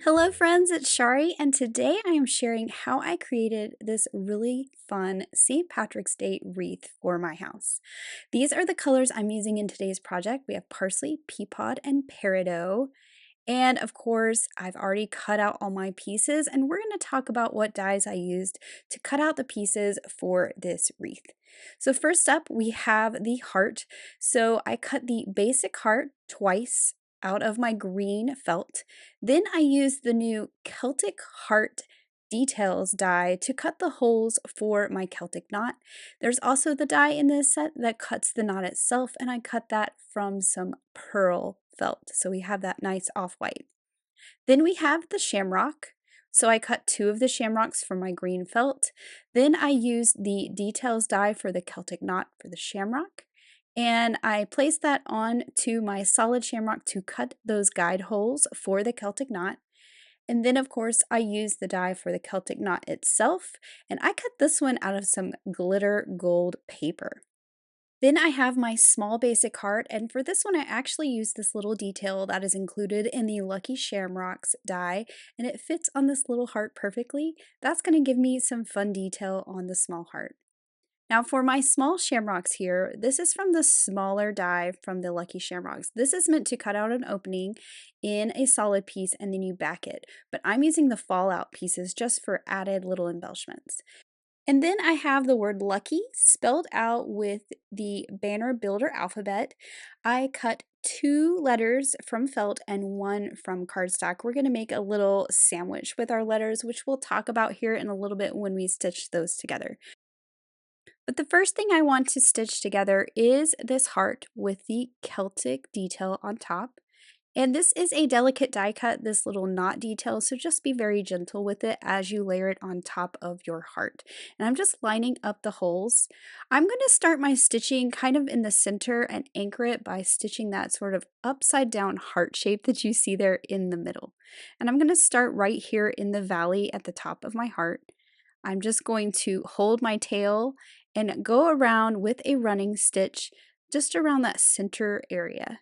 Hello friends, it's Shari, and today I am sharing how I created this really fun St. Patrick's Day wreath for my house. These are the colors I'm using in today's project. We have parsley, pea pod, and peridot. And of course, I've already cut out all my pieces, and we're going to talk about what dies I used to cut out the pieces for this wreath. So first up, we have the heart. So I cut the basic heart twice out of my green felt. Then I used the new Celtic heart details die to cut the holes for my Celtic knot. There's also the die in this set that cuts the knot itself, and I cut that from some pearl felt. So we have that nice off-white. Then we have the shamrock. So I cut two of the shamrocks from my green felt. Then I used the details die for the Celtic knot for the shamrock. And I placed that on to my solid shamrock to cut those guide holes for the Celtic knot. And then, of course, I used the die for the Celtic knot itself, and I cut this one out of some glitter gold paper. Then I have my small basic heart, and for this one I actually used this little detail that is included in the Lucky Shamrocks die, and it fits on this little heart perfectly. That's going to give me some fun detail on the small heart. Now for my small shamrocks here, this is from the smaller die from the Lucky Shamrocks. This is meant to cut out an opening in a solid piece and then you back it, but I'm using the fallout pieces just for added little embellishments. And then I have the word lucky spelled out with the banner builder alphabet. I cut two letters from felt and one from cardstock. We're going to make a little sandwich with our letters, which we'll talk about here in a little bit when we stitch those together. But the first thing I want to stitch together is this heart with the Celtic detail on top. And this is a delicate die cut, this little knot detail, so just be very gentle with it as you layer it on top of your heart. And I'm just lining up the holes. I'm going to start my stitching kind of in the center and anchor it by stitching that sort of upside down heart shape that you see there in the middle. And I'm going to start right here in the valley at the top of my heart. I'm just going to hold my tail and go around with a running stitch just around that center area.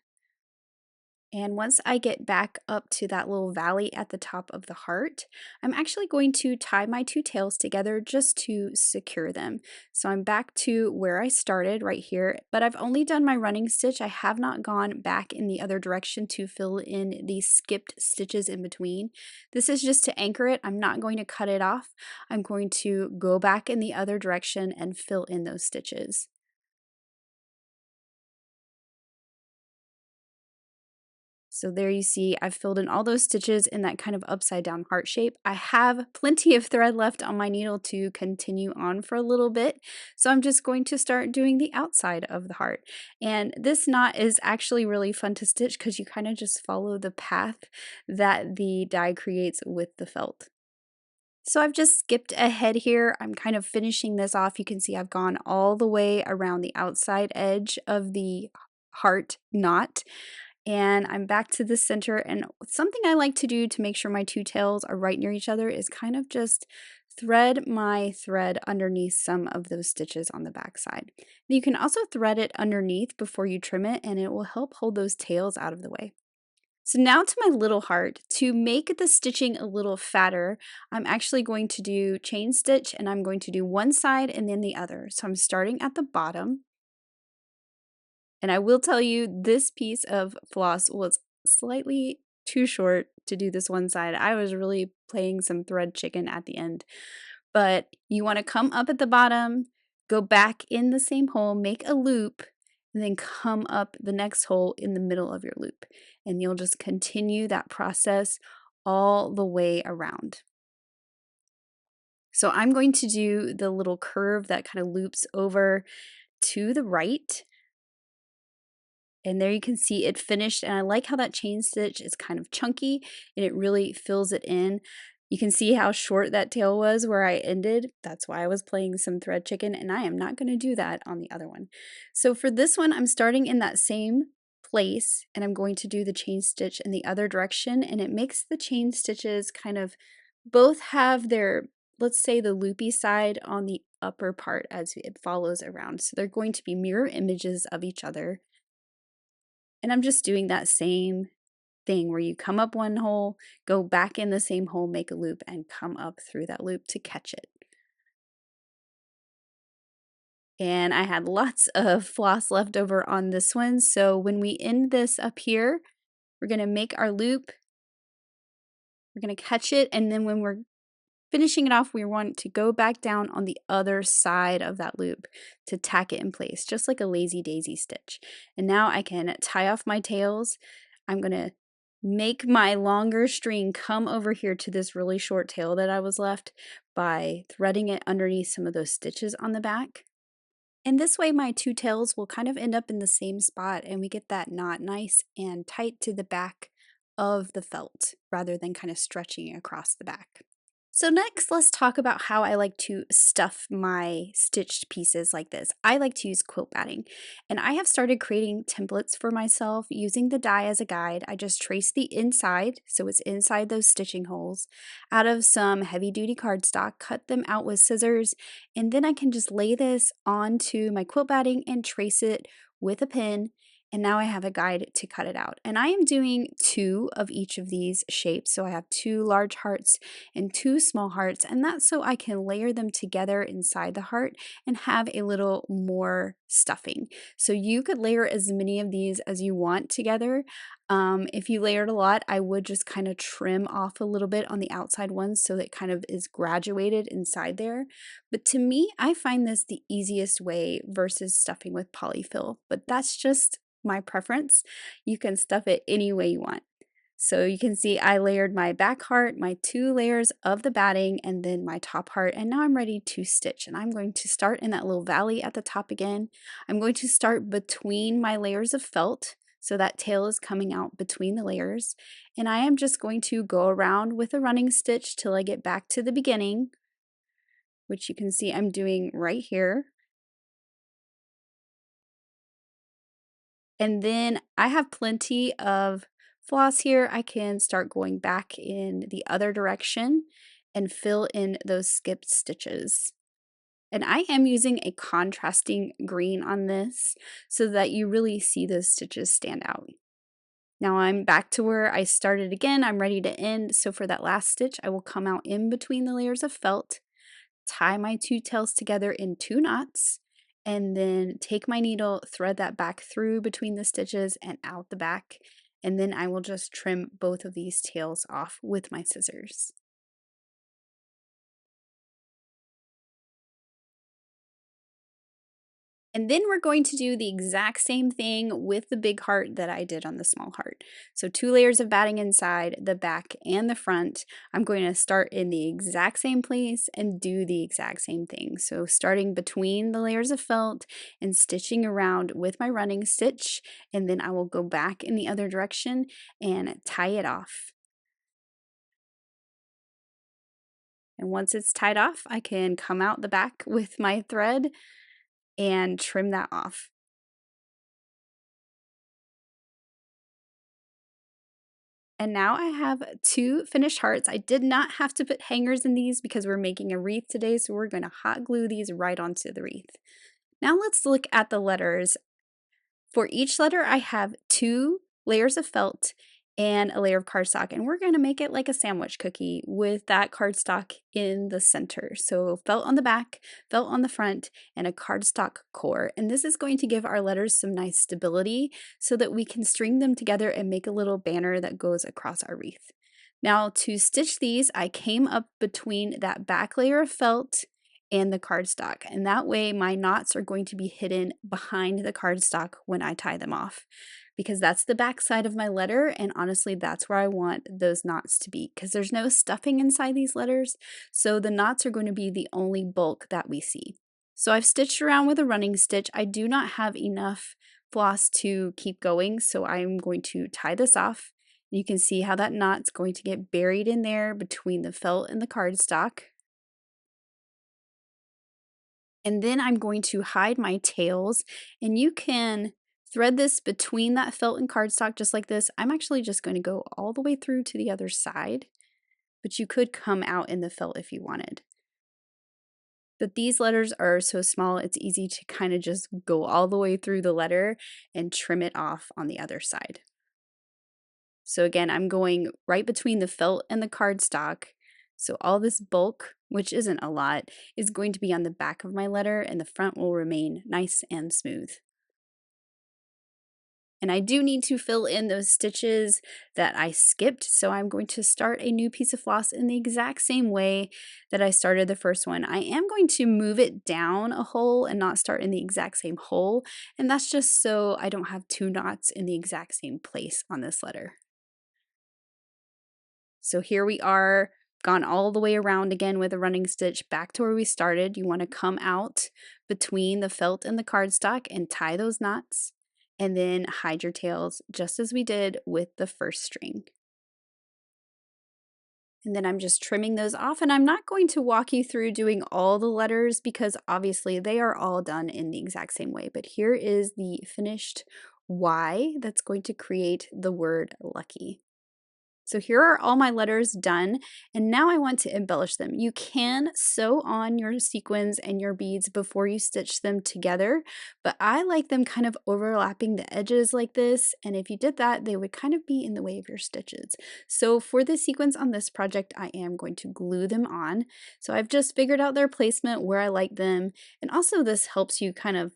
And once I get back up to that little valley at the top of the heart, I'm actually going to tie my two tails together just to secure them. So I'm back to where I started right here, but I've only done my running stitch. I have not gone back in the other direction to fill in the skipped stitches in between. This is just to anchor it. I'm not going to cut it off. I'm going to go back in the other direction and fill in those stitches. So there you see, I've filled in all those stitches in that kind of upside down heart shape. I have plenty of thread left on my needle to continue on for a little bit. So I'm just going to start doing the outside of the heart. And this knot is actually really fun to stitch because you kind of just follow the path that the die creates with the felt. So I've just skipped ahead here. I'm kind of finishing this off. You can see I've gone all the way around the outside edge of the heart knot, and I'm back to the center. And something I like to do to make sure my two tails are right near each other is kind of just thread my thread underneath some of those stitches on the back side. You can also thread it underneath before you trim it, and it will help hold those tails out of the way. So now to my little heart. To make the stitching a little fatter, I'm actually going to do chain stitch, and I'm going to do one side and then the other. So I'm starting at the bottom. And I will tell you, this piece of floss was slightly too short to do this one side. I was really playing some thread chicken at the end. But you want to come up at the bottom, go back in the same hole, make a loop, and then come up the next hole in the middle of your loop. And you'll just continue that process all the way around. So I'm going to do the little curve that kind of loops over to the right. And there you can see it finished, and I like how that chain stitch is kind of chunky and it really fills it in. You can see how short that tail was where I ended. That's why I was playing some thread chicken, and I am not going to do that on the other one. So for this one, I'm starting in that same place, and I'm going to do the chain stitch in the other direction, and it makes the chain stitches kind of both have their, let's say, the loopy side on the upper part as it follows around. So they're going to be mirror images of each other. And I'm just doing that same thing where you come up one hole, go back in the same hole, make a loop, and come up through that loop to catch it. And I had lots of floss left over on this one, so when we end this up here, we're going to make our loop, we're going to catch it, and then when we're finishing it off, we want to go back down on the other side of that loop to tack it in place, just like a lazy daisy stitch. And now I can tie off my tails. I'm going to make my longer string come over here to this really short tail that I was left by threading it underneath some of those stitches on the back. And this way my two tails will kind of end up in the same spot and we get that knot nice and tight to the back of the felt rather than kind of stretching across the back. So next, let's talk about how I like to stuff my stitched pieces like this. I like to use quilt batting, and I have started creating templates for myself using the die as a guide. I just trace the inside, so it's inside those stitching holes, out of some heavy-duty cardstock, cut them out with scissors, and then I can just lay this onto my quilt batting and trace it with a pin. And now I have a guide to cut it out. And I am doing 2 of each of these shapes. So I have 2 large hearts and 2 small hearts. And that's so I can layer them together inside the heart and have a little more stuffing. So you could layer as many of these as you want together. If you layered a lot, I would just kind of trim off a little bit on the outside ones so that it kind of is graduated inside there. But to me, I find this the easiest way versus stuffing with polyfill. But that's just my preference. You can stuff it any way you want. So you can see I layered my back heart, my 2 layers of the batting, and then my top heart, and now I'm ready to stitch. And I'm going to start in that little valley at the top again. I'm going to start between my layers of felt, so that tail is coming out between the layers. And I am just going to go around with a running stitch till I get back to the beginning, which you can see I'm doing right here. And then I have plenty of floss here. I can start going back in the other direction and fill in those skipped stitches. And I am using a contrasting green on this so that you really see those stitches stand out. Now I'm back to where I started again. I'm ready to end. So for that last stitch, I will come out in between the layers of felt, tie my 2 tails together in 2 knots, and then take my needle, thread that back through between the stitches and out the back, and then I will just trim both of these tails off with my scissors. And then we're going to do the exact same thing with the big heart that I did on the small heart. So 2 layers of batting inside, the back and the front. I'm going to start in the exact same place and do the exact same thing. So starting between the layers of felt and stitching around with my running stitch, and then I will go back in the other direction and tie it off. And once it's tied off, I can come out the back with my thread and trim that off. And now I have 2 finished hearts. I did not have to put hangers in these because we're making a wreath today, so we're going to hot glue these right onto the wreath. Now let's look at the letters. For each letter, I have 2 layers of felt and a layer of cardstock, and we're going to make it like a sandwich cookie with that cardstock in the center. So felt on the back, felt on the front, and a cardstock core. And this is going to give our letters some nice stability so that we can string them together and make a little banner that goes across our wreath. Now to stitch these, I came up between that back layer of felt and the cardstock, and that way my knots are going to be hidden behind the cardstock when I tie them off, because that's the back side of my letter, and honestly that's where I want those knots to be, because there's no stuffing inside these letters, so the knots are going to be the only bulk that we see. So I've stitched around with a running stitch. I do not have enough floss to keep going, so I'm going to tie this off. You can see how that knot's going to get buried in there between the felt and the cardstock. And then I'm going to hide my tails, and you can thread this between that felt and cardstock just like this. I'm actually just going to go all the way through to the other side, but you could come out in the felt if you wanted. But these letters are so small, it's easy to kind of just go all the way through the letter and trim it off on the other side. So again, I'm going right between the felt and the cardstock. So all this bulk, which isn't a lot, is going to be on the back of my letter, and the front will remain nice and smooth. And I do need to fill in those stitches that I skipped, so I'm going to start a new piece of floss in the exact same way that I started the first one. I am going to move it down a hole and not start in the exact same hole, and that's just so I don't have two knots in the exact same place on this letter. So here we are, gone all the way around again with a running stitch back to where we started. You want to come out between the felt and the cardstock and tie those knots, and then hide your tails just as we did with the first string. And then I'm just trimming those off, and I'm not going to walk you through doing all the letters because obviously they are all done in the exact same way. But here is the finished Y that's going to create the word lucky. So here are all my letters done, and now I want to embellish them. You can sew on your sequins and your beads before you stitch them together, but I like them kind of overlapping the edges like this, and if you did that, they would kind of be in the way of your stitches. So for the sequins on this project, I am going to glue them on. So I've just figured out their placement, where I like them, and also this helps you kind of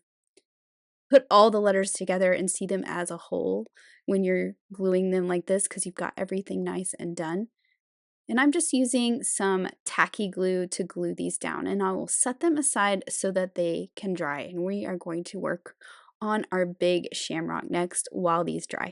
put all the letters together and see them as a whole when you're gluing them like this, because you've got everything nice and done. And I'm just using some tacky glue to glue these down, and I will set them aside so that they can dry, and we are going to work on our big shamrock next while these dry.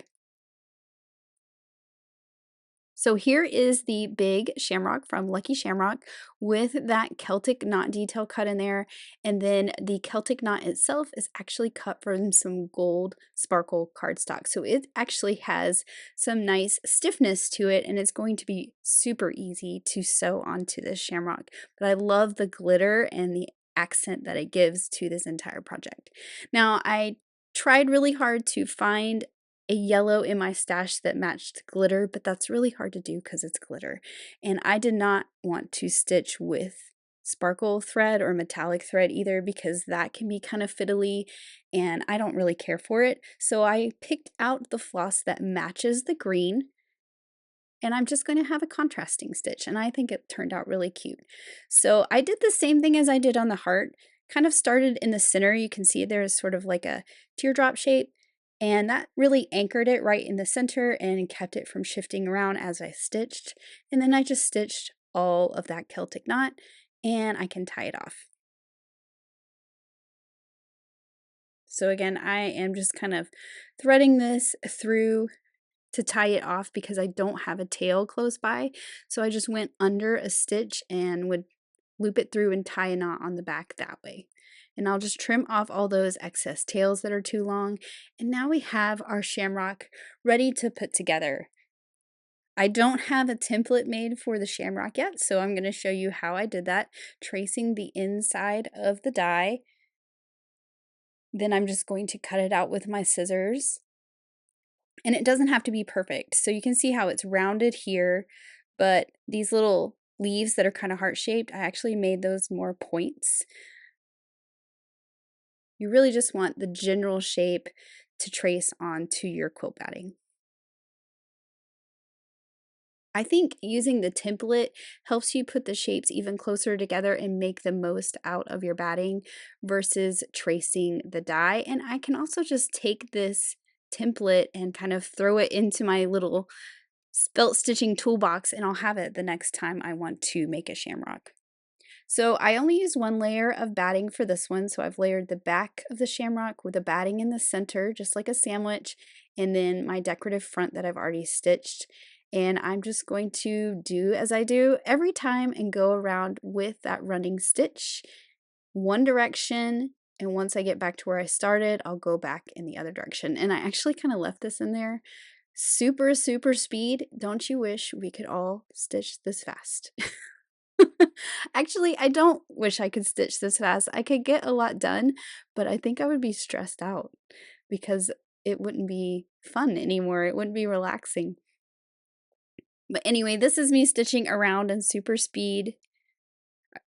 So here is the big shamrock from Lucky Shamrock with that Celtic knot detail cut in there, and then the Celtic knot itself is actually cut from some gold sparkle cardstock. So it actually has some nice stiffness to it, and it's going to be super easy to sew onto this shamrock. But I love the glitter and the accent that it gives to this entire project. Now, I tried really hard to find a yellow in my stash that matched glitter, but that's really hard to do because it's glitter. And I did not want to stitch with sparkle thread or metallic thread either, because that can be kind of fiddly and I don't really care for it. So I picked out the floss that matches the green, and I'm just going to have a contrasting stitch, and I think it turned out really cute. So I did the same thing as I did on the heart, kind of started in the center. You can see there's sort of like a teardrop shape, and that really anchored it right in the center and kept it from shifting around as I stitched. And then I just stitched all of that Celtic knot, and I can tie it off. So again, I am just kind of threading this through to tie it off because I don't have a tail close by. So I just went under a stitch and would loop it through and tie a knot on the back that way. And I'll just trim off all those excess tails that are too long. And now we have our shamrock ready to put together. I don't have a template made for the shamrock yet, so I'm going to show you how I did that, tracing the inside of the die. Then I'm just going to cut it out with my scissors. And it doesn't have to be perfect. So you can see how it's rounded here, but these little leaves that are kind of heart-shaped, I actually made those more points. You really just want the general shape to trace onto your quilt batting. I think using the template helps you put the shapes even closer together and make the most out of your batting versus tracing the die. And I can also just take this template and kind of throw it into my little felt stitching toolbox, and I'll have it the next time I want to make a shamrock. So I only used one layer of batting for this one, so I've layered the back of the shamrock with the batting in the center, just like a sandwich, and then my decorative front that I've already stitched. And I'm just going to do as I do every time and go around with that running stitch, one direction, and once I get back to where I started, I'll go back in the other direction. And I actually kind of left this in there. Super, super speed. Don't you wish we could all stitch this fast? Actually, I don't wish I could stitch this fast. I could get a lot done, but I think I would be stressed out because it wouldn't be fun anymore. It wouldn't be relaxing. But anyway, this is me stitching around in super speed,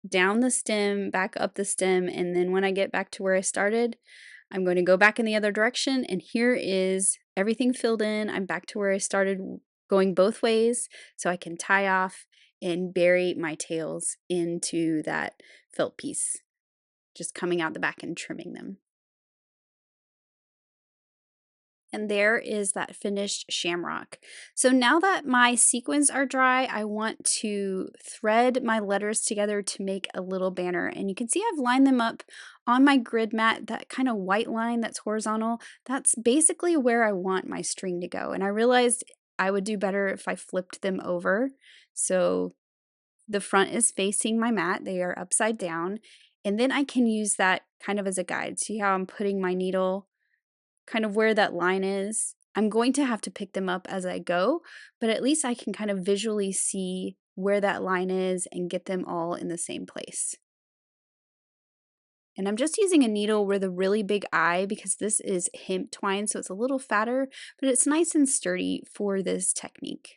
down the stem, back up the stem, and then when I get back to where I started, I'm going to go back in the other direction, and here is everything filled in. I'm back to where I started going both ways so I can tie off and bury my tails into that felt piece, just coming out the back and trimming them. And there is that finished shamrock. So now that my sequins are dry, I want to thread my letters together to make a little banner. And you can see I've lined them up on my grid mat, that kind of white line that's horizontal. That's basically where I want my string to go. And I realized I would do better if I flipped them over. So the front is facing my mat, they are upside down. And then I can use that kind of as a guide. See how I'm putting my needle kind of where that line is. I'm going to have to pick them up as I go, but at least I can kind of visually see where that line is and get them all in the same place. And I'm just using a needle with a really big eye because this is hemp twine, so it's a little fatter, but it's nice and sturdy for this technique.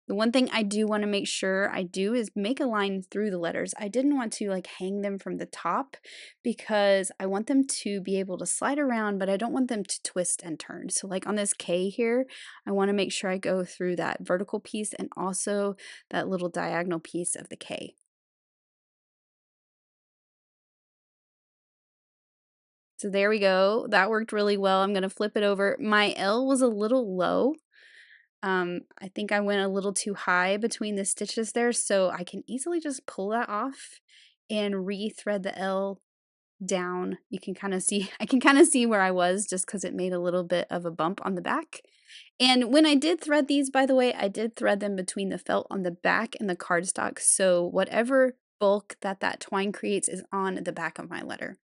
The one thing I do want to make sure I do is make a line through the letters. I didn't want to like hang them from the top because I want them to be able to slide around, but I don't want them to twist and turn. So like on this K here, I want to make sure I go through that vertical piece and also that little diagonal piece of the K. So there we go. That worked really well. I'm going to flip it over. My L was a little low. I think I went a little too high between the stitches there, so I can easily just pull that off and re-thread the L down. You can kind of see, I can kind of see where I was just because it made a little bit of a bump on the back. And when I did thread these, by the way, I did thread them between the felt on the back and the cardstock, so whatever bulk that twine creates is on the back of my letter.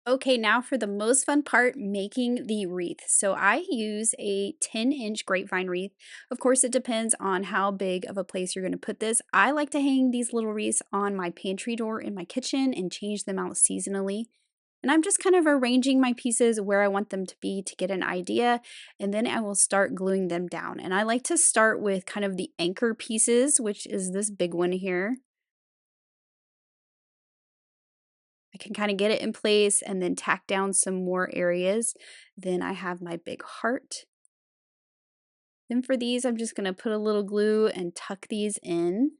Okay, now for the most fun part, making the wreath. So I use a 10-inch grapevine wreath. Of course, it depends on how big of a place you're going to put this. I like to hang these little wreaths on my pantry door in my kitchen and change them out seasonally. And I'm just kind of arranging my pieces where I want them to be to get an idea, and then I will start gluing them down. And I like to start with kind of the anchor pieces, which is this big one here. I can kind of get it in place and then tack down some more areas. Then I have my big heart. Then for these, I'm just going to put a little glue and tuck these in.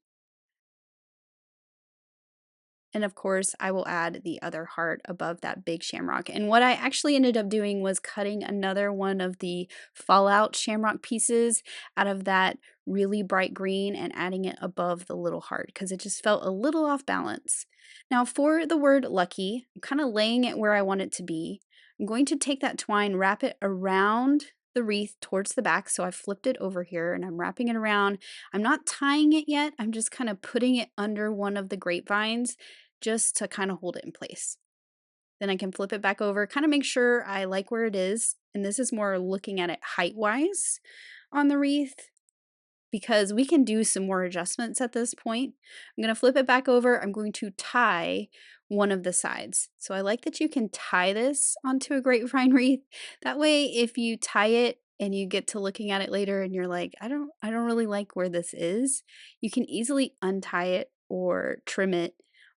And of course, I will add the other heart above that big shamrock. And what I actually ended up doing was cutting another one of the fallout shamrock pieces out of that really bright green and adding it above the little heart because it just felt a little off balance. Now for the word lucky, I'm kind of laying it where I want it to be. I'm going to take that twine, wrap it around the wreath towards the back. So I flipped it over here and I'm wrapping it around. I'm not tying it yet. I'm just kind of putting it under one of the grapevines just to kind of hold it in place. Then I can flip it back over, kind of make sure I like where it is. And this is more looking at it height-wise on the wreath because we can do some more adjustments at this point. I'm going to flip it back over. I'm going to tie one of the sides. So I like that you can tie this onto a grapevine wreath. That way, if you tie it and you get to looking at it later and you're like, I don't really like where this is, you can easily untie it or trim it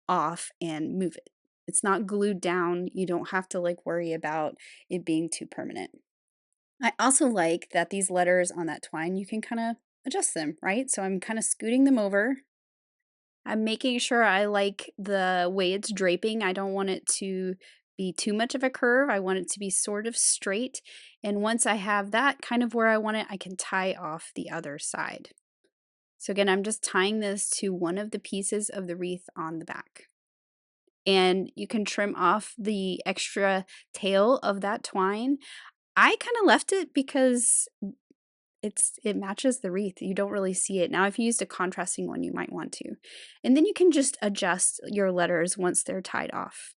off and move it. It's not glued down. You don't have to like worry about it being too permanent. I also like that these letters on that twine, you can kind of adjust them, right? So I'm kind of scooting them over. I'm making sure I like the way it's draping. I don't want it to be too much of a curve. I want it to be sort of straight. And once I have that kind of where I want it, I can tie off the other side. So again, I'm just tying this to one of the pieces of the wreath on the back. And you can trim off the extra tail of that twine. I kind of left it because it matches the wreath. You don't really see it. Now, if you used a contrasting one, you might want to. And then you can just adjust your letters once they're tied off.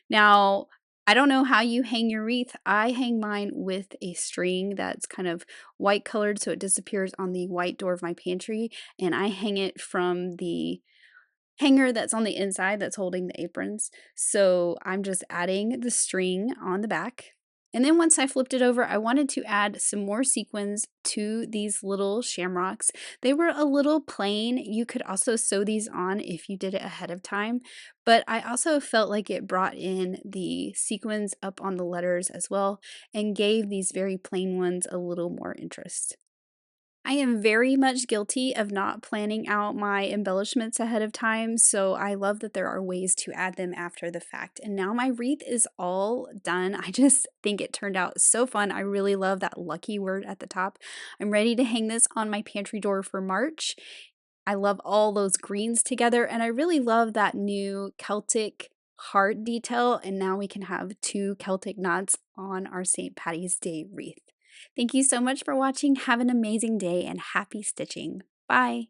Now, I don't know how you hang your wreath. I hang mine with a string that's kind of white colored so it disappears on the white door of my pantry. And I hang it from the hanger that's on the inside that's holding the aprons. So I'm just adding the string on the back. And then once I flipped it over, I wanted to add some more sequins to these little shamrocks. They were a little plain. You could also sew these on if you did it ahead of time. But I also felt like it brought in the sequins up on the letters as well and gave these very plain ones a little more interest. I am very much guilty of not planning out my embellishments ahead of time, so I love that there are ways to add them after the fact. And now my wreath is all done. I just think it turned out so fun. I really love that lucky word at the top. I'm ready to hang this on my pantry door for March. I love all those greens together, and I really love that new Celtic heart detail, and now we can have two Celtic knots on our St. Patty's Day wreath. Thank you so much for watching. Have an amazing day and happy stitching. Bye.